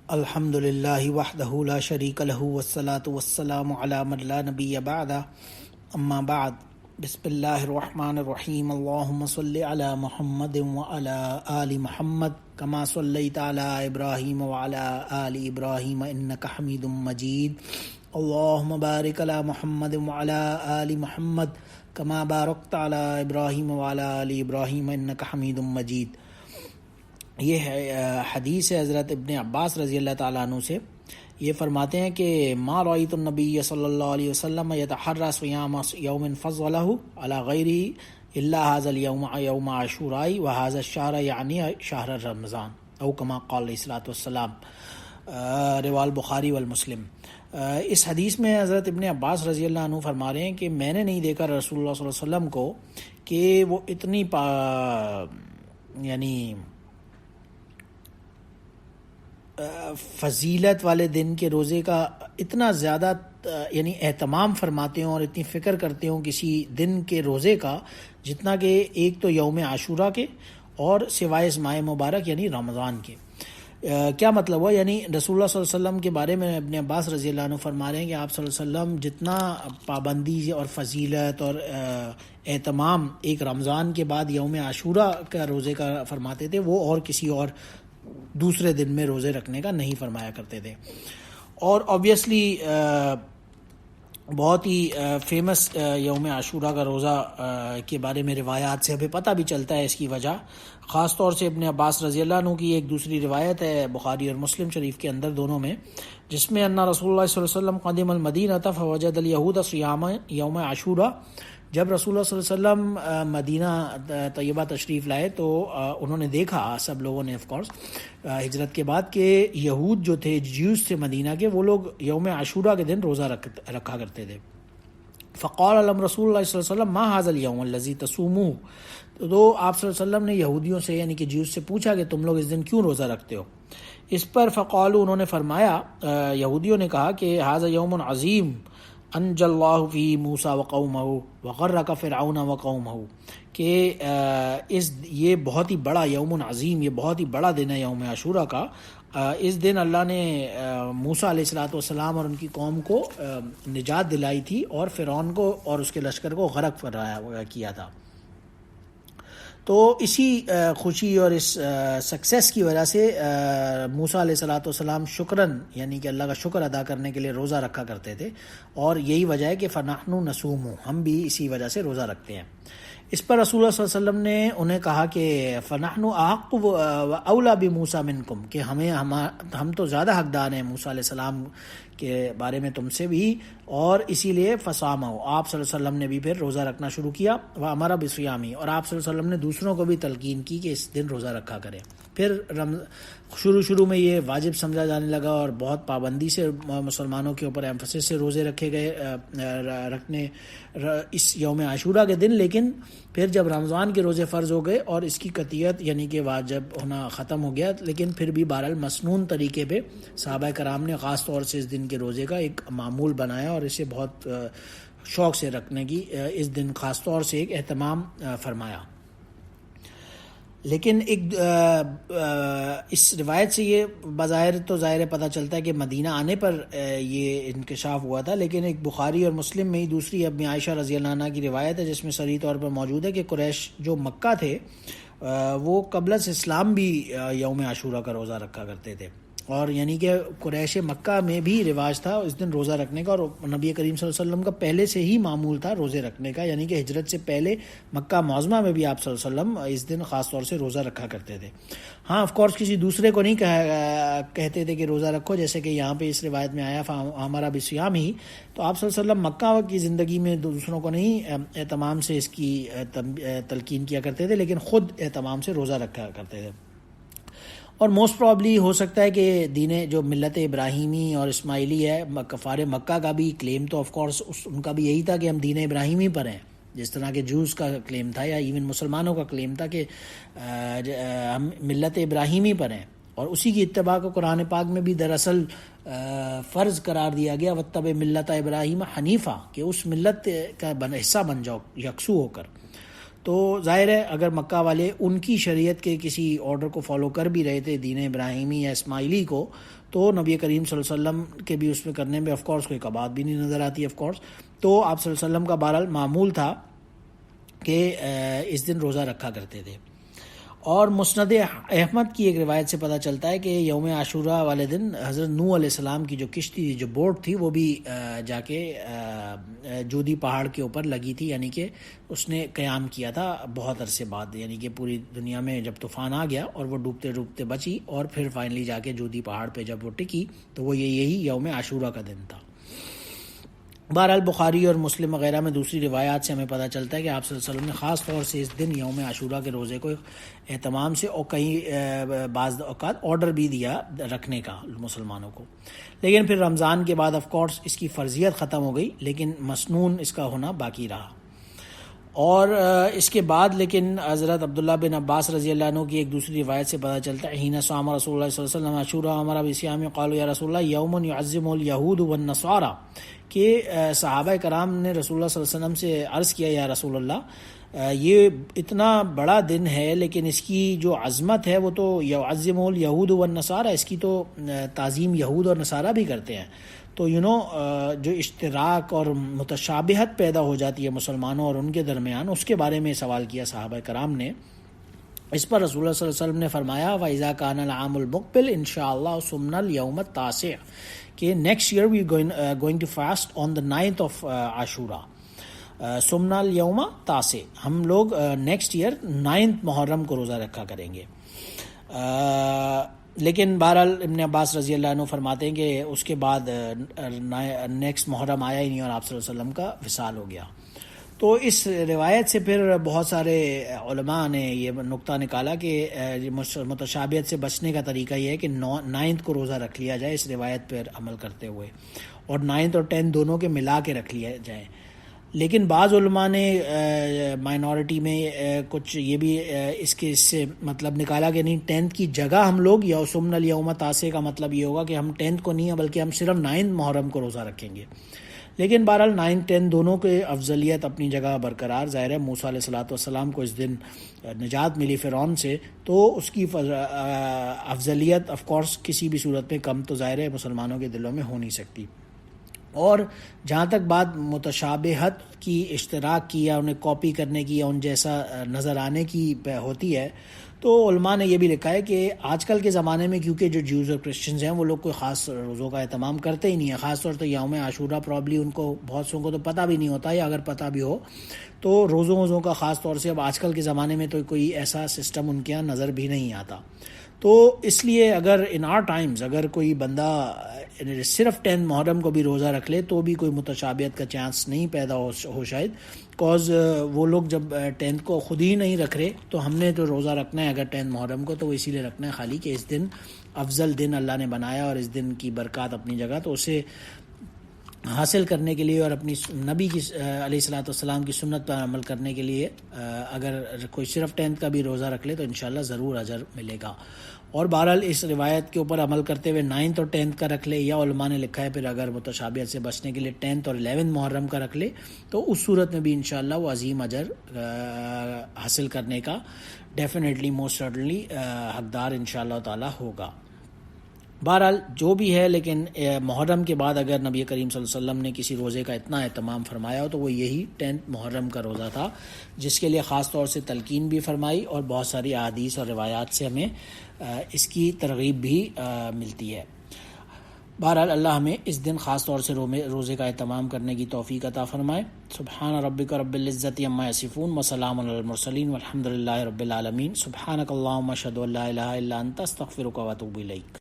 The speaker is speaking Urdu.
الحمد للہ وحدہ لا شریک لہ والصلاة والسلام علی من لا نبی بعدہ اما بعد بسم اللہ الرحمن الرحیم اللہم صلی علی محمد وعلی آل محمد کما صلیت علی ابراہیم وعلی آل ابراہیم انک حمید مجید اللہم بارک علی محمد وعلی آل محمد کما بارکت علی ابراہیم وعلی آل ابراہیم انک حمید مجید۔ یہ حدیث ہے حضرت ابن عباس رضی اللہ تعالیٰ عنہ سے۔ یہ فرماتے ہیں کہ ما رأیت النبی صلی اللہ علیہ وسلم یتحری صیام یوم فضلہ علی غیرہ الا ھذا اليوم یوم عاشوراء وھذا الشہر یعنی شہر رمضان او کما قال علیہ الصلوۃ والسلام، رواه البخاری والمسلم۔ اس حدیث میں حضرت ابن عباس رضی اللہ عنہ فرما رہے ہیں کہ میں نے نہیں دیکھا رسول اللہ صلی اللہ علیہ وسلم کو کہ وہ اتنی فضیلت والے دن کے روزے کا اتنا زیادہ اہتمام فرماتے ہوں اور اتنی فکر کرتے ہوں کسی دن کے روزے کا، جتنا کہ ایک تو یوم عاشورہ کے اور سوائے اس ماہ مبارک یعنی رمضان کے۔ کیا مطلب ہوا؟ یعنی رسول اللہ صلی اللہ علیہ وسلم کے بارے میں ابن عباس رضی اللہ عنہ فرما رہے ہیں کہ آپ صلی اللہ علیہ وسلم جتنا پابندی اور فضیلت اور اہتمام ایک رمضان کے بعد یوم عاشورہ کا روزے کا فرماتے تھے، وہ اور کسی اور دوسرے دن میں روزے رکھنے کا نہیں فرمایا کرتے تھے۔ اور آبویسلی بہت ہی فیمس یوم عاشورہ کا روزہ کے بارے میں روایات سے ہمیں پتہ بھی چلتا ہے اس کی وجہ، خاص طور سے ابن عباس رضی اللہ عنہ کی ایک دوسری روایت ہے بخاری اور مسلم شریف کے اندر دونوں میں، جس میں ان رسول اللہ صلی اللہ علیہ وسلم قدم المدینہ فوجد الیہود صیام یوم عاشورہ۔ جب رسول اللہ صلی اللہ علیہ وسلم مدینہ طیبہ تشریف لائے تو انہوں نے دیکھا، سب لوگوں نے آف کورس ہجرت کے بعد، کہ یہود جو تھے، جیوز تھے مدینہ کے، وہ لوگ یوم عاشورہ کے دن روزہ رکھا کرتے تھے۔ فقال لهم رسول اللہ صلی اللہ علیہ وسلم ما هذا اليوم الذي تصوموه، تو آپ صلی اللہ علیہ وسلم نے یہودیوں سے یعنی کہ جیوز سے پوچھا کہ تم لوگ اس دن کیوں روزہ رکھتے ہو؟ اس پر فقالوا، انہوں نے فرمایا، یہودیوں نے کہا کہ هذا يوم عظیم انجى اللہ فی موسیٰ وقومہ وغرق فرعون وقومہ، کہ یہ بہت ہی بڑا یوم عظیم، یہ بہت ہی بڑا دن ہے یوم عاشورہ کا۔ اس دن اللہ نے موسیٰ علیہ الصلوۃ والسلام اور ان کی قوم کو نجات دلائی تھی اور فرعون کو اور اس کے لشکر کو غرق کیا تھا۔ تو اسی خوشی اور اس سکسیس کی وجہ سے موسیٰ علیہ الصلوۃ والسلام شکراً یعنی کہ اللہ کا شکر ادا کرنے کے لیے روزہ رکھا کرتے تھے، اور یہی وجہ ہے کہ فنحن نصوم، ہم بھی اسی وجہ سے روزہ رکھتے ہیں۔ اس پر رسول اللہ صلی اللہ علیہ وسلم نے انہیں کہا کہ فنحن احق و اولا بموسیٰ منکم، کہ ہم تو زیادہ حقدار ہیں موسیٰ علیہ السلام کے بارے میں تم سے بھی، اور اسی لیے فصامہ، آپ صلی اللہ علیہ وسلم نے بھی پھر روزہ رکھنا شروع کیا، وامر بصیامی، اور آپ صلی اللہ علیہ وسلم نے دوسروں کو بھی تلقین کی کہ اس دن روزہ رکھا کریں۔ پھر شروع میں یہ واجب سمجھا جانے لگا اور بہت پابندی سے مسلمانوں کے اوپر ایمفسس سے روزے رکھے گئے رکھنے اس یوم عاشورہ کے دن، لیکن پھر جب رمضان کے روزے فرض ہو گئے اور اس کی قطعیت یعنی کہ واجب ہونا ختم ہو گیا، لیکن پھر بھی بہرحال مسنون طریقے پہ صحابہ کرام نے خاص طور سے اس دن کے روزے کا ایک معمول بنایا اور اسے بہت شوق سے رکھنے کی اس دن خاص طور سے ایک اہتمام فرمایا۔ لیکن ایک اس روایت سے یہ بظاہر تو ظاہر پتہ چلتا ہے کہ مدینہ آنے پر یہ انکشاف ہوا تھا، لیکن ایک بخاری اور مسلم میں ہی دوسری ابن عائشہ رضی اللہ عنہ کی روایت ہے جس میں صریح طور پر موجود ہے کہ قریش جو مکہ تھے وہ قبل از اسلام بھی یوم عاشورہ کا روزہ رکھا کرتے تھے، اور یعنی کہ قریش مکہ میں بھی رواج تھا اس دن روزہ رکھنے کا، اور نبی کریم صلی اللہ علیہ وسلم کا پہلے سے ہی معمول تھا روزے رکھنے کا، یعنی کہ ہجرت سے پہلے مکہ معظمہ میں بھی آپ صلی اللہ علیہ وسلم اس دن خاص طور سے روزہ رکھا کرتے تھے۔ ہاں آف کورس کسی دوسرے کو نہیں کہتے تھے کہ روزہ رکھو، جیسے کہ یہاں پہ اس روایت میں آیا ہمارا بصیام ہی، تو آپ صلی اللہ علیہ وسلم مکہ کی زندگی میں دوسروں کو نہیں اہتمام سے اس کی تلقین کیا کرتے تھے، لیکن خود اہتمام سے روزہ رکھا کرتے تھے۔ اور موسٹ پرابلی ہو سکتا ہے کہ دین جو ملت ابراہیمی اور اسماعیلی ہے، کفار مکہ کا بھی کلیم تو آف کورس ان کا بھی یہی تھا کہ ہم دین ابراہیمی پر ہیں، جس طرح کہ جوز کا کلیم تھا یا ایون مسلمانوں کا کلیم تھا کہ ہم ملت ابراہیمی پر ہیں، اور اسی کی اتباع کو قرآن پاک میں بھی دراصل فرض قرار دیا گیا، واتبع ملت ابراہیم حنیفہ، کہ اس ملت کا حصہ بن جاؤ یکسو ہو کر۔ تو ظاہر ہے اگر مکہ والے ان کی شریعت کے کسی آرڈر کو فالو کر بھی رہے تھے، دین ابراہیمی یا اسماعیلی کو، تو نبی کریم صلی اللہ علیہ وسلم کے بھی اس میں کرنے میں آف کورس کوئی کباہت بھی نہیں نظر آتی آف کورس. تو آپ صلی اللہ علیہ وسلم کا بہرحال معمول تھا کہ اس دن روزہ رکھا کرتے تھے. اور مسند احمد کی ایک روایت سے پتہ چلتا ہے کہ یوم عاشوراء والے دن حضرت نوح علیہ السلام کی جو کشتی تھی، جو بوٹ تھی، وہ بھی جا کے جودی پہاڑ کے اوپر لگی تھی، یعنی کہ اس نے قیام کیا تھا بہت عرصے بعد، یعنی کہ پوری دنیا میں جب طوفان آ گیا اور وہ ڈوبتے ڈوبتے بچی، اور پھر فائنلی جا کے جودی پہاڑ پہ جب وہ ٹکی تو وہ یہی یوم عاشوراء کا دن تھا. بہرحال بخاری اور مسلم وغیرہ میں دوسری روایات سے ہمیں پتہ چلتا ہے کہ آپ صلی اللہ علیہ وسلم نے خاص طور سے اس دن یوم عاشوراء کے روزے کو اہتمام سے اور کئی بعض اوقات آرڈر بھی دیا رکھنے کا مسلمانوں کو. لیکن پھر رمضان کے بعد آف کورس اس کی فرضیت ختم ہو گئی، لیکن مسنون اس کا ہونا باقی رہا. اور اس کے بعد لیکن حضرت عبداللہ بن عباس رضی اللہ عنہ کی ایک دوسری روایت سے پتہ چلتا ہے، حین صام رسول اللہ صلی اللہ علیہ وسلم عاشوراء امر بصیام قالوا یا رسول اللہ یوم یعظم الیہود والنصارى، کہ صحابہ کرام نے رسول اللہ صلی اللہ علیہ وسلم سے عرض کیا، یا رسول اللہ یہ اتنا بڑا دن ہے لیکن اس کی جو عظمت ہے وہ تو یعظم الیہود والنصارى، اس کی تو تعظیم یہود اور نصارہ بھی کرتے ہیں. تو جو اشتراک اور متشابہت پیدا ہو جاتی ہے مسلمانوں اور ان کے درمیان، اس کے بارے میں سوال کیا صحابہ کرام نے. اس پر رسول اللہ صلی اللہ علیہ وسلم نے فرمایا وَإِذَا كَانَ الْعَامُ الْمُقْبِلِ إِنشَاءَ صُمْنَا الْيَوْمَ التَّاسِعَ، کہ next year we going to fast on the 9th of Ashura. سمنا الیوم تاسع، ہم لوگ نیکسٹ ایئر 9th محرم کو روزہ رکھا کریں گے. لیکن بہرحال ابن عباس رضی اللہ عنہ فرماتے ہیں کہ اس کے بعد نیکسٹ محرم آیا ہی نہیں اور آپ صلی اللہ علیہ وسلم کا وصال ہو گیا. تو اس روایت سے پھر بہت سارے علماء نے یہ نقطہ نکالا کہ متشابہت سے بچنے کا طریقہ یہ ہے کہ 9th کو روزہ رکھ لیا جائے اس روایت پر عمل کرتے ہوئے، اور 9th اور 10th دونوں کے ملا کے رکھ لیا جائے. لیکن بعض علماء نے مائنورٹی میں کچھ یہ بھی اس سے مطلب نکالا کہ نہیں، 10th کی جگہ ہم لوگ یوم الیوم تاسع کا مطلب یہ ہوگا کہ ہم 10th کو نہیں بلکہ ہم صرف 9th محرم کو روزہ رکھیں گے. لیکن بہرحال 9 10 دونوں کے افضلیت اپنی جگہ برقرار. ظاہر ہے موسیٰ علیہ السلام کو اس دن نجات ملی فرعون سے، تو اس کی افضلیت آف کورس کسی بھی صورت میں کم تو ظاہر ہے مسلمانوں کے دلوں میں ہو نہیں سکتی. اور جہاں تک بات متشابہت کی، اشتراک کی یا انہیں کاپی کرنے کی یا ان جیسا نظر آنے کی ہوتی ہے، تو علماء نے یہ بھی لکھا ہے کہ آج کل کے زمانے میں کیونکہ جو جیوز اور کرسچنز ہیں وہ لوگ کوئی خاص روزوں کا اہتمام کرتے ہی نہیں ہیں، خاص طور سے یوم عاشوراء پرابلی ان کو بہت سو کو تو پتہ بھی نہیں ہوتا، یا اگر پتہ بھی ہو تو روزوں کا خاص طور سے اب آج کل کے زمانے میں تو کوئی ایسا سسٹم ان کے یہاں نظر بھی نہیں آتا. تو اس لیے اگر ان آر ٹائمز اگر کوئی بندہ صرف 10 محرم کو بھی روزہ رکھ لے تو بھی کوئی متشابہت کا چانس نہیں پیدا ہو شاید، کاز وہ لوگ جب 10 کو خود ہی نہیں رکھ رہے تو ہم نے تو روزہ رکھنا ہے اگر 10 محرم کو، تو وہ اسی لیے رکھنا ہے خالی کہ اس دن افضل دن اللہ نے بنایا اور اس دن کی برکات اپنی جگہ، تو اسے حاصل کرنے کے لیے اور اپنی نبی کی علیہ الصلوۃ والسلام کی سنت پر عمل کرنے کے لیے اگر کوئی صرف 10 کا بھی روزہ رکھ لے تو انشاءاللہ ضرور اجر ملے گا. اور بہرحال اس روایت کے اوپر عمل کرتے ہوئے 9th اور 10th کا رکھ لے، یا علماء نے لکھا ہے پھر اگر متشابہت سے بچنے کے لیے 10th اور 11 محرم کا رکھ لے تو اس صورت میں بھی انشاءاللہ وہ عظیم اجر حاصل کرنے کا ڈیفینیٹلی موسٹ سرٹنلی حقدار انشاءاللہ تعالی ہوگا. بہرحال جو بھی ہے، لیکن محرم کے بعد اگر نبی کریم صلی اللہ علیہ وسلم نے کسی روزے کا اتنا اہتمام فرمایا ہو تو وہ یہی 10 محرم کا روزہ تھا، جس کے لیے خاص طور سے تلقین بھی فرمائی اور بہت ساری احادیث اور روایات سے ہمیں اس کی ترغیب بھی ملتی ہے. بہرحال اللہ ہمیں اس دن خاص طور سے روزے کا اہتمام کرنے کی توفیق عطا فرمائے. سبحان ربک رب العزت عما یصفون وسلام علی المرسلین والحمد للہ رب العالمین. سبحانک اللہم اشہد ان لا الہ الا انت استغفرک واتوب الیک.